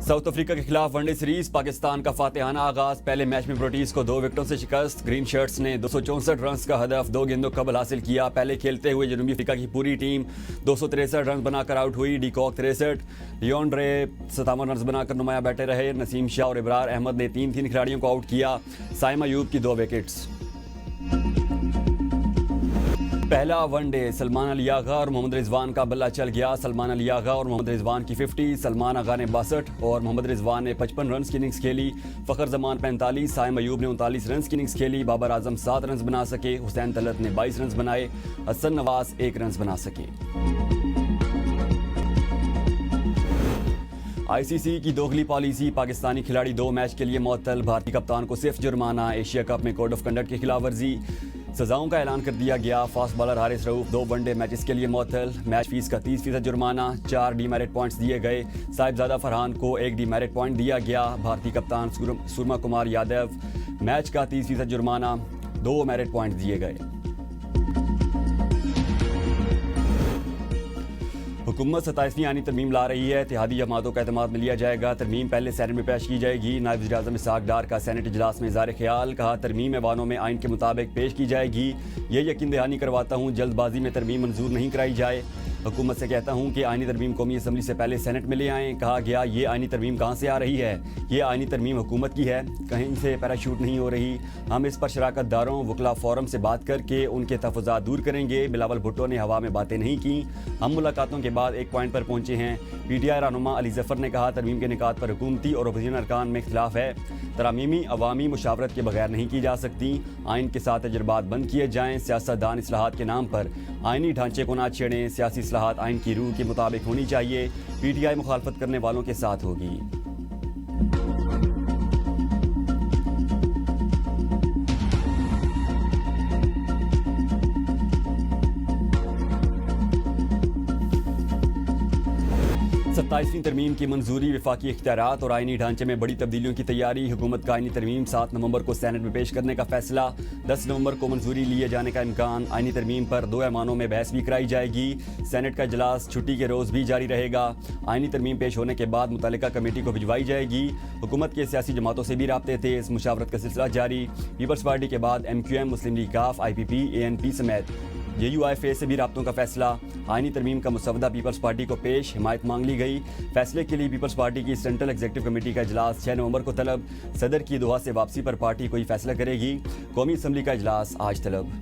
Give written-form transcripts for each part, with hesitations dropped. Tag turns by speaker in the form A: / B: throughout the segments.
A: South Africa के खिलाफ one day series Pakistan का फातिहाना आगाज। पहले मैच में प्रोटीज को 2 विकेटों से शिकस्त। ग्रीन शर्ट्स ने 264 रन का हदफ 2 गेंदों कबल हासिल किया। पहले खेलते हुए जनूबी अफ्रीका की पूरी टीम 263 रन बनाकर आउट हुई। डीकॉक 63, लियोंड्रे 57 रन बनाकर नुमाया बैठे रहे। नसीम शाह और इब्रार अहमद ने 3 खिलाड़ियों को आउट किया। साइम अयूब की 2 विकेट्स। पहला वनडे सलमान अली आगा और मोहम्मद रिजवान का बल्ला चल गया। सलमान अली आगा और मोहम्मद रिजवान की 50, सलमान आगा ने 62 और मोहम्मद रिजवान ने 55 रन की इनिंग्स खेली। फ़खर जमान 45, साइम अयूब ने 39 रन की इनिंग्स खेली। बाबर आजम 7 रन बना सके। हुसैन तलत ने 22 रन बनाए। हसन नवाज 1 रन बना सके। आईसीसी की दोगली पॉलिसी, पाकिस्तानी खिलाड़ी 2 मैच के लिए मुअत्तल। भारतीय कप्तान को सिर्फ जुर्माना। एशिया कप में कोड ऑफ कंडक्ट की खिलाफ वर्जी, सजाओं का ऐलान कर दिया गया। Fast bowler Haris Rauf 2 one day matches के लिए मुअत्तल। मैच फीस का 30% जुर्माना। 4 डीमेरिट पॉइंट्स दिए गए। साहिबजादा फरहान को 1 डीमेरिट पॉइंट दिया गया। भारतीय कप्तान सूर्मा कुमार यादव, मैच का 30% जुर्माना, 2 मेरिट पॉइंट्स दिए गए। हुकूमत 27वीं आईनी तरमीम ला रही है। इत्तेहादी जमातों का एतमाद में लिया जाएगा। तरमीम पहले सेनेट में पेश की जाएगी। नायब वज़ीर-ए-आज़म इसहाक डार का सेनेट इजलास में इज़हार ख्याल। कहा, तरमीम ऐवानों में आइन के मुताबिक पेश की जाएगी। ये यकीन दहानी करवाता हूँ जल्दबाजी में तरमीम मंजूर नहीं कराई जाए। हुकूमत से कहता हूँ कि आइनी तरमीम कौमी असम्बली से पहले सेनेट में ले आएँ। कहा गया, ये आइनी तरमीम कहाँ से आ रही है? ये आइनी तरमीम हुकूमत की है, कहीं से पैराशूट नहीं हो रही। हम इस पर शराकत दारों वकला फोरम से बात करके उनके तहफ़्फ़ुज़ात दूर करेंगे। बिलावल भुट्टो ने हवा में बातें नहीं की। हम मुलाकातों के बाद एक पॉइंट पर पहुंचे हैं। पीटीआई रहनुमा अली जफ़र ने कहा, तरमीम के निकात पर हुकूमती और अपोजिशन अरकान में इख्तिलाफ है। तरामीमी अवामी मुशावरत के बगैर नहीं की जा सकती। आइन के साथ तजर्बात बंद किए जाएँ। सियासतदान इस्लाहात के नाम पर आइनी ढांचे को ना छेड़ें। सियासी इस्लाहात आइन की रूह के मुताबिक होनी चाहिए। पीटीआई मुखालफत करने वालों के साथ होगी। सत्ताईसवीं तरमीम की मंजूरी, वफाकी इख्तियारात और आइनी ढांचे में बड़ी तब्दीलियों की तैयारी। हुकूमत का आइनी तरमीम 7 नवंबर को सेनेट में पेश करने का फैसला। 10 नवंबर को मंजूरी लिए जाने का इम्कान। आइनी तरमीम पर 2 ऐवानों में बहस भी कराई जाएगी। सेनेट का इजलास छुट्टी के रोज़ भी जारी रहेगा। आइनी तरमीम पेश होने के बाद मुतल्लिका कमेटी को भिजवाई जाएगी। हुकूमत के सियासी जमातों से भी राब्ते तेज़, मुशावरत का सिलसिला जारी। पीपल्स पार्टी के बाद MQM, मुस्लिम लीग काफ, IPP, ANP समेत JUIFA से भी राब्तों का फैसला। आइनी तरमीम का मुसवदा पीपल्स पार्टी को पेश, हिमायत मांग ली गई। फैसले के लिए पीपल्स पार्टी की सेंट्रल एग्जीक्यूटिव कमेटी का इजलास 6 नवंबर को तलब। सदर की दुआ से वापसी पर पार्टी कोई फैसला करेगी। कौमी असम्बली का इजलास आज तलब।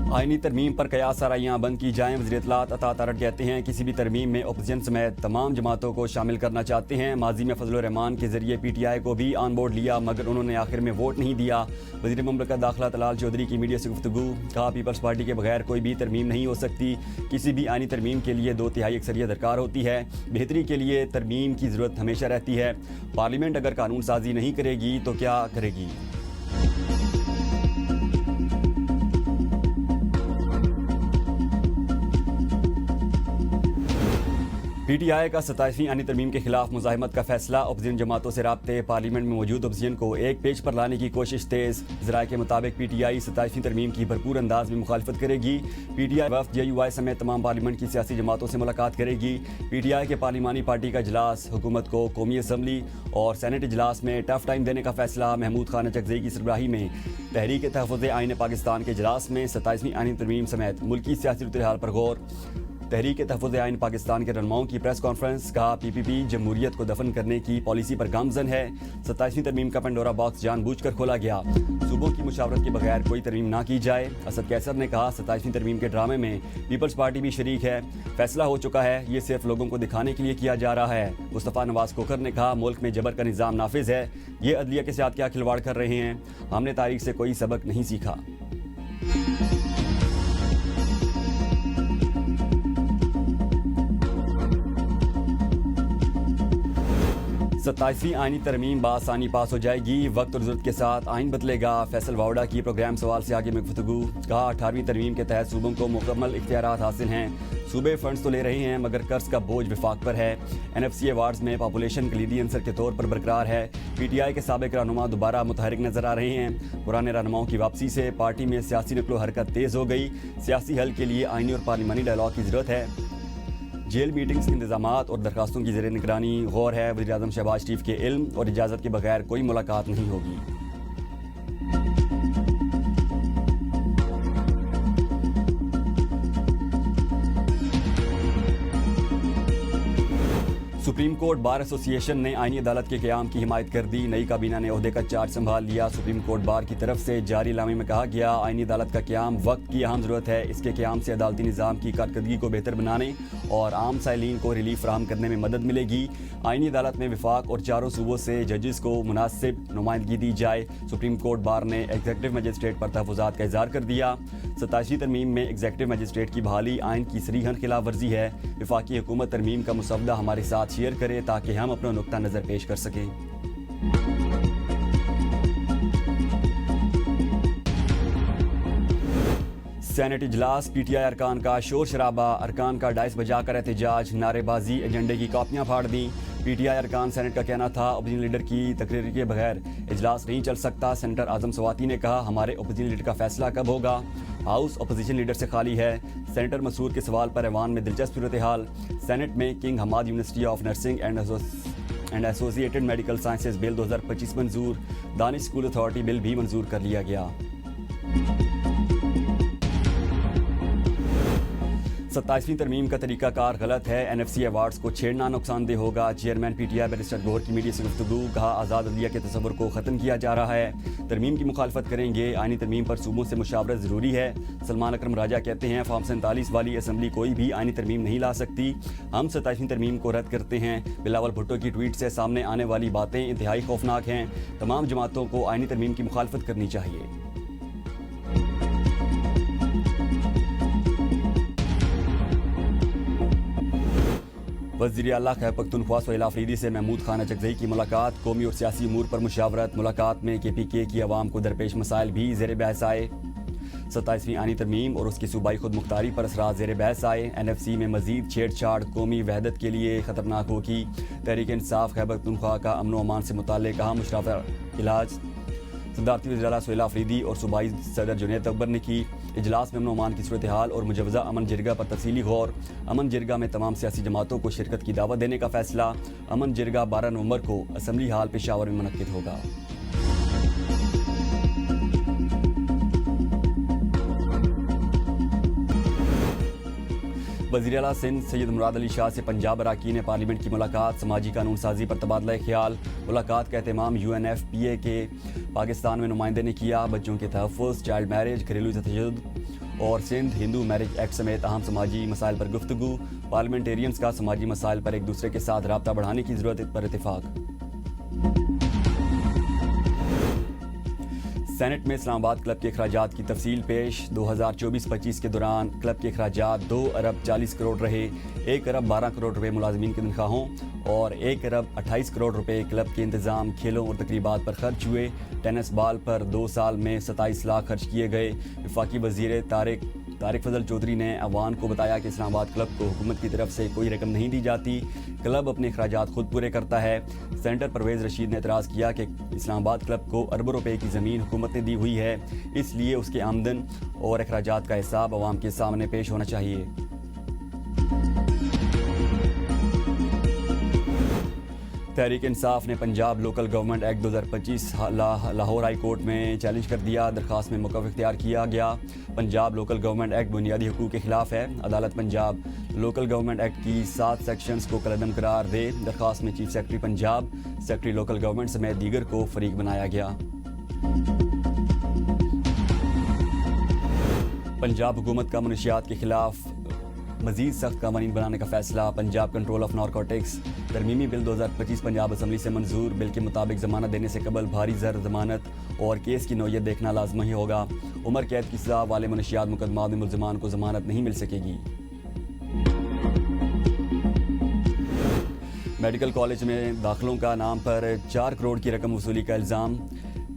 A: आइनी तरमीम पर कयास आराइयाँ बंद की जाएँ। वज़ीर इत्तलात अता तारड़ कहते हैं, किसी भी तरमीम में अपोजिशन समेत तमाम जमातों को शामिल करना चाहते हैं। माजी में फजल रहमान के जरिए PTI को भी ऑन बोर्ड लिया, मगर उन्होंने आखिर में वोट नहीं दिया। वज़ीर मुमलिकत दाखिला तलाल चौधरी की मीडिया से गुफ्तगू। कहा, पीपल्स पार्टी के बगैर कोई भी तरमीम नहीं हो सकती। किसी भी आइनी तरमीम के लिए 2/3 अक्सरियत दरकार होती है। बेहतरी के लिए तरमीम की ज़रूरत हमेशा रहती है। पार्लियामेंट अगर कानून साजी नहीं करेगी तो क्या करेगी? PTI का 27वीं आइनी तरमीम के खिलाफ मुज़ाहिमत का फैसला। अपोजिशन जमातों से राब्ते, पार्लियामेंट में मौजूद अपोजिशन को एक पेज पर लाने की कोशिश तेज़। ज़राए के मुताबिक PTI 27वीं तरमीम की भरपूर अंदाज में मुखालफत करेगी। PTI वफ़द JUI समेत तमाम पार्लियामेंट की सियासी जमातों से मुलाकात करेगी। PTI के पार्लिमानी पार्टी का इजलास, हुकूमत को कौमी असम्बली और सेनेट इजलास में टफ टाइम देने का फैसला। महमूद खान चकज़ई की सरबराही में तहरीक तहफ़्फ़ुज़ आइन पाकिस्तान के इजलास में 27वीं आइनी तरमीम समेत मुल्की सियासी सूरत-ए-हाल पर गौर। तहरीक तहफ़्फ़ुज़ आइन पाकिस्तान के रहनुमाओं की प्रेस कॉन्फ्रेंस। कहा, PPP जमहूरियत को दफन करने की पॉलिसी पर गामजन है। 27वीं तरमीम का पेंडोरा बॉक्स जानबूझकर खोला गया। सूबों की मुशावरत के बगैर कोई तरमीम ना की जाए। असद कैसर ने कहा, 27वीं तरमीम के ड्रामे में पीपल्स पार्टी भी शरीक है। फैसला हो चुका है, ये सिर्फ लोगों को दिखाने के लिए किया जा रहा है। मुस्तफ़ा नवाज कोकर ने कहा, मुल्क में जबर का निज़ाम नाफिज है। ये अदलिया के साथ क्या खिलवाड़ कर रहे हैं? हमने तारीख से कोई सबक नहीं सीखा। 27वीं आईनी तरमीम बासानी पास हो जाएगी, वक्त और ज़रूरत के साथ आइन बदलेगा। फैसल वावड़ा की प्रोग्राम सवाल से आगे में गुफ्तगू। कहा 18वीं तरमीम के तहत सूबों को मुकम्मल इख्तियारात हासिल हैं। सूबे फंड्स तो ले रहे हैं मगर कर्ज का बोझ विफाक पर है। NFC अवार्ड्स में पॉपुलेशन कलीदी अंसर के तौर पर बरकरार है। PTI के साबिक रहनुमा दोबारा मुतहरिक नजर आ रहे हैं। पुराने रहनुमाओं की वापसी से पार्टी में सियासी नकलो हरकत तेज़ हो गई। सियासी हल के लिए आइनी और पार्लिमानी डायलॉग की ज़रूरत है। जेल मीटिंग्स के इंतजामात और दरखास्तों की ज़ेर निगरानी गौर है। वज़ीर-ए-आज़म शहबाज शरीफ के इल्म और इजाज़त के बगैर कोई मुलाकात नहीं होगी। सुप्रीम कोर्ट बार एसोसिएशन ने आईनी अदालत के क़याम की हिमायत कर दी। नई काबीना ने ओहदे का चार्ज संभाल लिया। सुप्रीम कोर्ट बार की तरफ से जारी इलामे में कहा गया, आईनी अदालत का क़याम वक्त की अहम ज़रूरत है। इसके क़याम से अदालती निज़ाम की कारकर्दगी को बेहतर बनाने और आम साइलिन को रिलीफ फराहम करने में मदद मिलेगी। आईनी अदालत में विफाक और चारों सूबों से जजेस को मुनासिब नुमाइंदगी दी जाए। सुप्रीम कोर्ट बार ने एग्जीक्यूटिव मजिस्ट्रेट पर तहफ़्फ़ुज़ात का इज़हार कर दिया। 27वीं तरमीम में एग्जीक्यूटिव मजिस्ट्रेट की बहाली आइन की सरीहन खिलाफ वर्जी है। वफाकी हुकूमत तरमीम का मुसवदा हमारे साथ शेयर करे ताकि हम अपना नुक्ता नज़र पेश कर सकें। सेनेट इजलास, PTI अरकान का शोर शराबा, अरकान का डाइस बजाकर एहतजाज, नारेबाजी, एजेंडे की कापियां फाड़ दी। PTI अरकान सेनेट का कहना था अपोजिशन लीडर की तकरीर के बगैर इजलास नहीं चल सकता। सेनेटर आजम सवाती ने कहा हमारे अपोजिशन लीडर का फैसला कब होगा। हाउस अपोजिशन लीडर से खाली है। सेनेटर मसूद के सवाल पर ऐवान में दिलचस्प सूरत हाल। सेनेट में King Hamad University of Nursing and Associated Medical Sciences Bill 2025 मंजूर। दानिश स्कूल अथॉरिटी बिल भी मंजूर कर लिया गया। 27वीं तरमीम का तरीकाकार गलत है। NFC अवार्ड्स को छेड़ना नुकसानदेह होगा। चेयरमैन PTI बैरिस्टर गौहर की मीडिया से गुफ्तगू। कहा आज़ाद अदलिया के तस्वुर को ख़त्म किया जा रहा है। तरमीम की मुखालफत करेंगे। आइनी तरमीम पर सूबों से मुशावरत ज़रूरी है। सलमान अकरम राजा कहते हैं फॉर्म 47 वाली असम्बली कोई भी आइनी तरमीम नहीं ला सकती। हम 27वीं तरमीम को रद्द करते हैं। बिलावल भुट्टो की ट्वीट से सामने आने वाली बातें इंतहाई खौफनाक हैं। तमाम जमातों को आइनी तरमीम की मुखालफत करनी चाहिए। वज़ीर आला खैबर पख्तूनख्वा सोहेल आफरीदी से महमूद खान अचकज़ई की मुलाकात। कौमी और सियासी उमूर पर मुशावरत। मुलाकात में KPK की आवाम को दरपेश मसाइल भी ज़ेर बहस आए। 27वीं आनी तरमीम और उसकी सूबाई खुद मुख्तारी पर असरात ज़ेर बहस आए। NFC में मज़ीद छेड़छाड़ कौमी वहदत के लिए ख़तरनाक होगी। तहरीक इंसाफ खैबर पख्तूनख्वा का अमन व अमान से मुताल्लिक़ अहम मुशर्रफ इलाज। सदारती वज़ीर आला सोहेल आफरीदी और सूबाई सदर जुनैद अकबर ने की। इजलास में अमन अमान की सूरत हाल और मुजवज़ा अमन जिरगा पर तफसीली गौर। अमन जिरगा में तमाम सियासी जमातों को शिरकत की दावत देने का फैसला। अमन जिरगा 12 नवंबर को असम्बली हाल पेशावर में मुनक्किद होगा। वज़ीर आला सिंध सैयद मुराद अली शाह से पंजाब अरकान पार्लियामेंट की मुलाकात। समाजी कानून साजी पर तबादला ख्याल। मुलाकात का एहतमाम UNFPA के पाकिस्तान में नुमाइंदे ने किया। बच्चों के तहफ़्फ़ुज़, चाइल्ड मैरिज, घरेलू तशद्दुद और सिंध हिंदू मैरिज एक्ट समेत अहम समाजी मसाइल पर गुफ्तगू। पार्लियामेंटेरियंस का समाजी मसाइल पर एक दूसरे के साथ रब्ता बढ़ाने की ज़रूरत पर इत्तेफाक। सेनेट में इस्लामाबाद क्लब के अखराजात की तफसील पेश। 2024-25 के दौरान क्लब के अखराजात 2 अरब 40 करोड़ रहे। 1 अरब 12 करोड़ रुपए मुलाजमीन की तनख्वाहों और 1 अरब 28 करोड़ रुपए क्लब के इंतजाम, खेलों और तकरीबात पर खर्च हुए। टेनिस बॉल पर 2 साल में 27 लाख खर्च किए गए। वफाकी वजीर तारिक फजल चौधरी ने अवान को बताया कि इस्लामाबाद क्लब को हुकूमत की तरफ से कोई रकम नहीं दी जाती। क्लब अपने अखराजात खुद पूरे करता है। सेनेटर परवेज़ रशीद ने एतराज़ किया कि इस्लामाबाद क्लब को अरबों रुपए की ज़मीन हुकूमत ने दी हुई है, इसलिए उसके आमदन और अखराजात का हिसाब अवाम के सामने पेश होना चाहिए। तहरीक इंसाफ ने Punjab local government act 2025 Lahore high court में चैलेंज कर दिया। दरखास्त में मौक़िफ़ इख्तियार किया गया। पंजाब लोकल गवर्नमेंट एक्ट बुनियादी हुकूक़ के खिलाफ है। अदालत पंजाब लोकल गवर्नमेंट एक्ट की 7 सेक्शंस को कलअदम करार दे। दरखास्त में chief secretary Punjab, secretary local government समेत दीगर को फरीक बनाया गया। पंजाब हुकूमत का मनशियात के खिलाफ मजीद सख्त कानून बनाने का फैसला। पंजाब कंट्रोल ऑफ नारकोटिक्स तरमीमी बिल 2025 पंजाब असम्बली से मंजूर। बिल के मुताबिक जमानत देने से कबल भारी ज़र जमानत और केस की नौयत देखना लाजमी होगा। उम्र कैद की सज़ा वाले मनशियात मुकदमा में मुल्ज़मान को जमानत नहीं मिल सकेगी। मेडिकल कॉलेज में दाखिलों का नाम पर 4 करोड़ की रकम वसूली का इल्ज़ाम।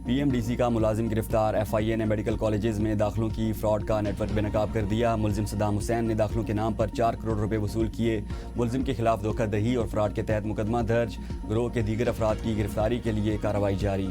A: पीएमडीसी का मुलाजिम गिरफ्तार। एफआईए ने मेडिकल कॉलेजेस में दाखिलों की फ्रॉड का नेटवर्क बेनकाब कर दिया। मुलजिम सद्दाम हुसैन ने दाखिलों के नाम पर 4 करोड़ रुपए वसूल किए। मुलजिम के खिलाफ धोखाधड़ी और फ्रॉड के तहत मुकदमा दर्ज। गिरोह के दीगर अफराद की गिरफ्तारी के लिए कार्रवाई जारी।